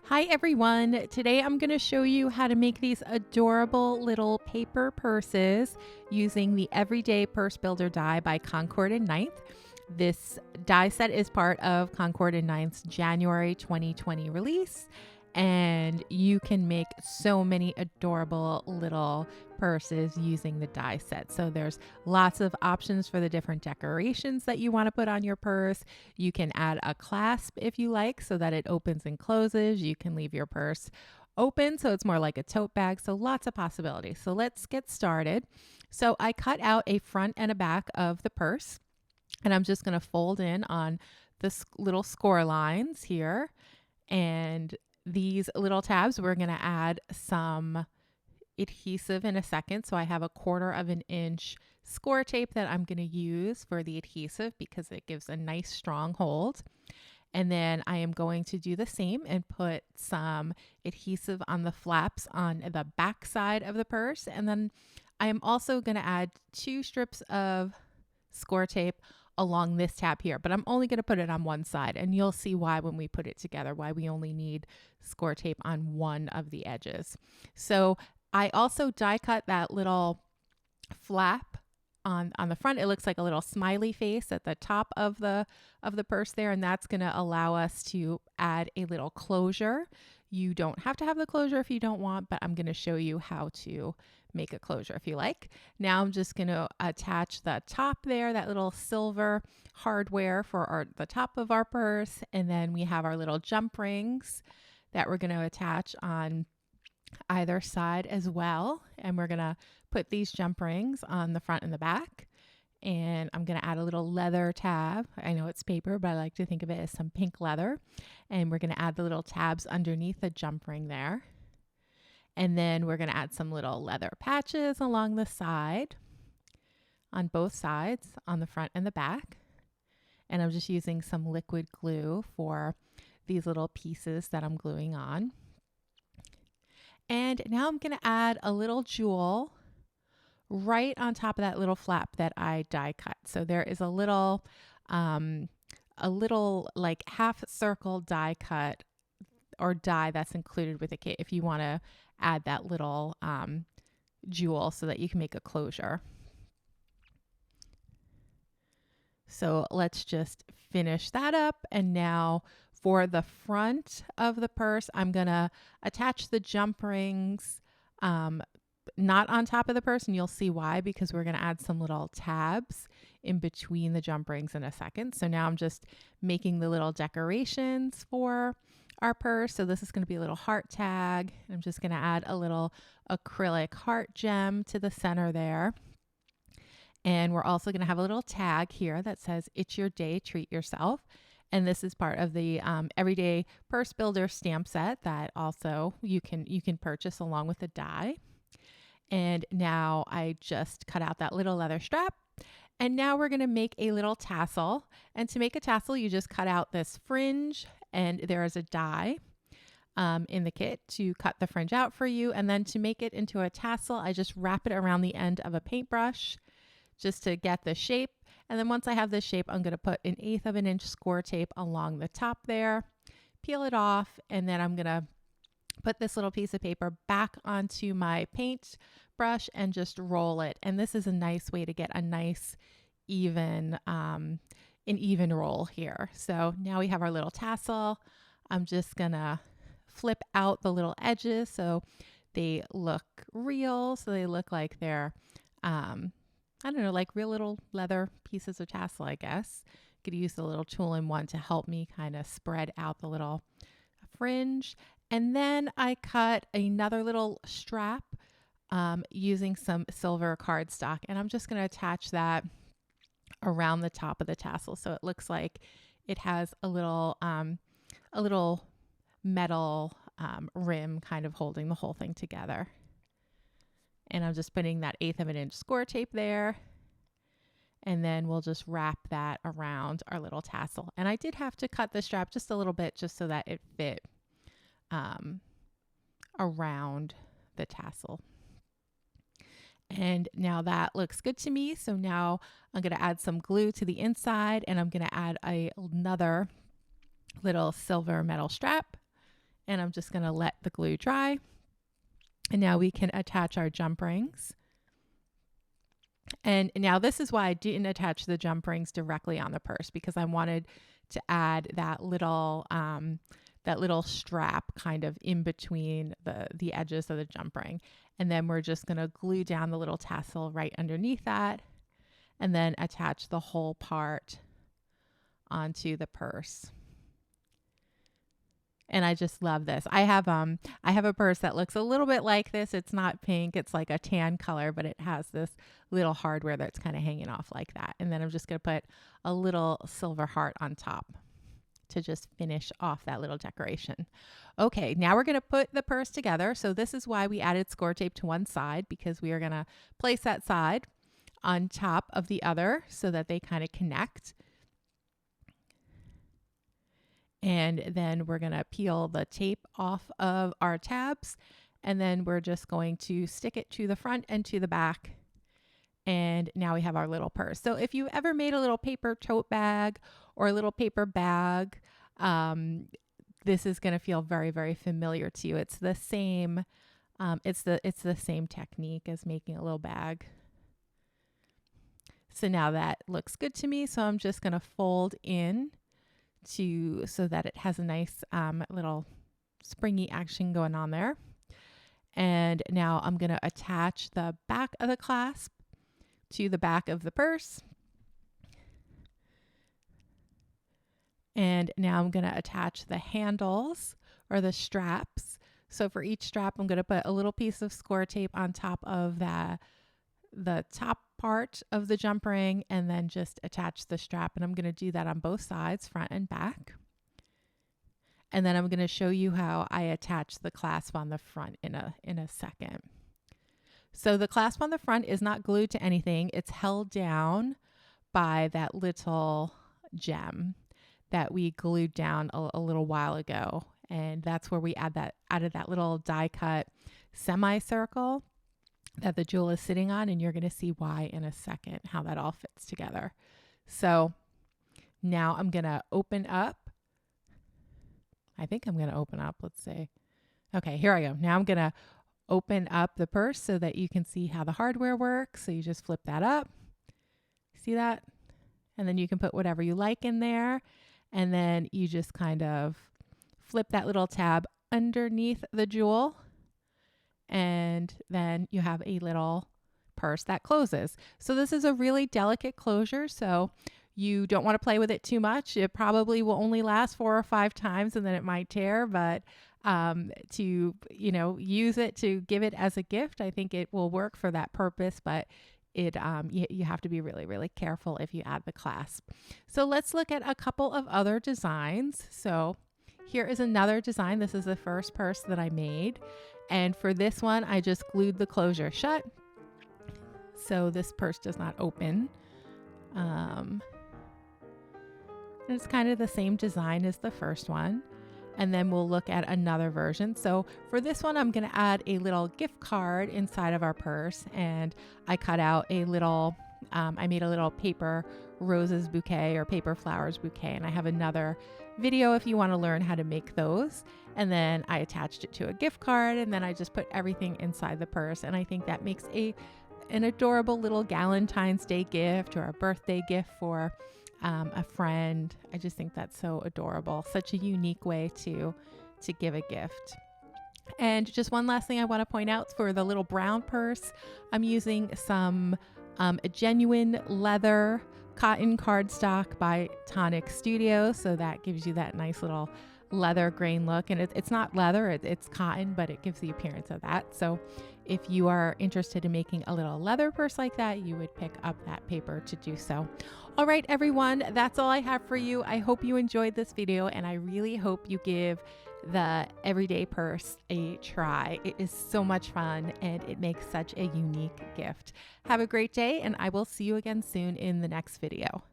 Hi everyone! Today I'm going to show you how to make these adorable little paper purses using the Everyday Purse Builder die by Concord and Ninth. This die set is part of Concord and Ninth's January 2020 release, and you can make so many adorable little purses using the die set. So there's lots of options for the different decorations that you want to put on your purse. You can add a clasp if you like so that it opens and closes. You can leave your purse open so it's more like a tote bag. So lots of possibilities. So let's get started. So I cut out a front and a back of the purse, and I'm just going to fold in on the little score lines here. And these little tabs, we're going to add some adhesive in a second. So I have 1/4 of an inch score tape that I'm going to use for the adhesive because it gives a nice strong hold. And then I am going to do the same and put some adhesive on the flaps on the back side of the purse. And then I am also going to add 2 strips of score tape along this tab here, but I'm only going to put it on one side, and you'll see why when we put it together, why we only need score tape on one of the edges. So I also die cut that little flap on the front. It looks like a little smiley face at the top of the purse there, and that's going to allow us to add a little closure. You don't have to have the closure if you don't want, but I'm going to show you how to make a closure if you like. Now I'm just going to attach the top there, that little silver hardware for the top of our purse, and then we have our little jump rings that we're going to attach on either side as well. And we're going to put these jump rings on the front and the back. And I'm going to add a little leather tab. I know it's paper, but I like to think of it as some pink leather. And we're going to add the little tabs underneath the jump ring there. And then we're going to add some little leather patches along the side, on both sides, on the front and the back. And I'm just using some liquid glue for these little pieces that I'm gluing on. And now I'm going to add a little jewel right on top of that little flap that I die cut. So there is a little like half circle die cut or die that's included with the kit if you want to add that little jewel so that you can make a closure. So let's just finish that up. And now for the front of the purse, I'm going to attach the jump rings not on top of the purse, and you'll see why, because we're going to add some little tabs in between the jump rings in a second. So now I'm just making the little decorations for our purse. So this is going to be a little heart tag. I'm just going to add a little acrylic heart gem to the center there. And we're also going to have a little tag here that says, "It's your day, treat yourself." And this is part of the Everyday Purse Builder stamp set that also you can purchase along with the die. And now I just cut out that little leather strap. And now we're going to make a little tassel. And to make a tassel, you just cut out this fringe, and there is a die in the kit to cut the fringe out for you. And then to make it into a tassel, I just wrap it around the end of a paintbrush just to get the shape. And then once I have this shape, I'm going to put 1/8 of an inch score tape along the top there, peel it off, and then I'm going to put this little piece of paper back onto my paint brush and just roll it. And this is a nice way to get a nice even roll here. So now we have our little tassel. I'm just gonna flip out the little edges so they look real. So they look like they're, I don't know, like real little leather pieces of tassel, I guess. Could use the little tool-in-one to help me kind of spread out the little fringe. And then I cut another little strap using some silver cardstock, and I'm just going to attach that around the top of the tassel so it looks like it has a little metal rim kind of holding the whole thing together. And I'm just putting that 1/8 of an inch score tape there. And then we'll just wrap that around our little tassel. And I did have to cut the strap just a little bit just so that it fit around the tassel. And now that looks good to me. So now I'm going to add some glue to the inside, and I'm going to add another little silver metal strap. and I'm just going to let the glue dry. And now we can attach our jump rings. And now this is why I didn't attach the jump rings directly on the purse, because I wanted to add that little strap kind of in between the edges of the jump ring. And then we're just going to glue down the little tassel right underneath that, and then attach the whole part onto the purse. And I just love this. I have a purse that looks a little bit like this. It's not pink, it's like a tan color, but it has this little hardware that's kind of hanging off like that. And then I'm just going to put a little silver heart on top to just finish off that little decoration. Okay, now we're going to put the purse together. So this is why we added score tape to one side, because we are going to place that side on top of the other so that they kind of connect. And then we're going to peel the tape off of our tabs, and then we're just going to stick it to the front and to the back. And now we have our little purse. So if you ever made a little paper tote bag or a little paper bag, this is going to feel very, very familiar to you. It's the same, it's the same technique as making a little bag. So now that looks good to me. So I'm just going to fold in so that it has a nice little springy action going on there. And now I'm going to attach the back of the clasp to the back of the purse. And now I'm going to attach the handles or the straps. So for each strap, I'm going to put a little piece of score tape on top of the top part of the jump ring, and then just attach the strap. And I'm going to do that on both sides, front and back. And then I'm going to show you how I attach the clasp on the front in a second. So the clasp on the front is not glued to anything. It's held down by that little gem that we glued down a little while ago. And that's where we added that little die cut semicircle that the jewel is sitting on, and you're going to see why in a second, how that all fits together. So now I'm going to open up. I think I'm going to open up. Let's see. Okay, here I go. Now I'm going to open up the purse so that you can see how the hardware works. So you just flip that up. See that? And then you can put whatever you like in there. And then you just kind of flip that little tab underneath the jewel. And then you have a little purse that closes. So this is a really delicate closure, so you don't want to play with it too much. It probably will only last 4 or 5 times, and then it might tear, but to use it to give it as a gift, I think it will work for that purpose, but you have to be really, really careful if you add the clasp. So let's look at a couple of other designs. So here is another design. This is the first purse that I made. And for this one, I just glued the closure shut. So this purse does not open. And it's kind of the same design as the first one. And then we'll look at another version. So for this one, I'm going to add a little gift card inside of our purse. And I cut out a little, I made a little paper roses bouquet or paper flowers bouquet. And I have another video if you want to learn how to make those. And then I attached it to a gift card, and then I just put everything inside the purse. And I think that makes an adorable little Galentine's Day gift or a birthday gift for a friend. I just think that's so adorable. Such a unique way to give a gift. And just one last thing I want to point out for the little brown purse, I'm using some genuine leather cotton cardstock by Tonic Studio. So that gives you that nice little leather grain look. And it's not leather, it's cotton, but it gives the appearance of that. So if you are interested in making a little leather purse like that, you would pick up that paper to do so. All right, everyone, that's all I have for you. I hope you enjoyed this video, and I really hope you give the everyday purse a try. It is so much fun, and it makes such a unique gift. Have a great day, and I will see you again soon in the next video.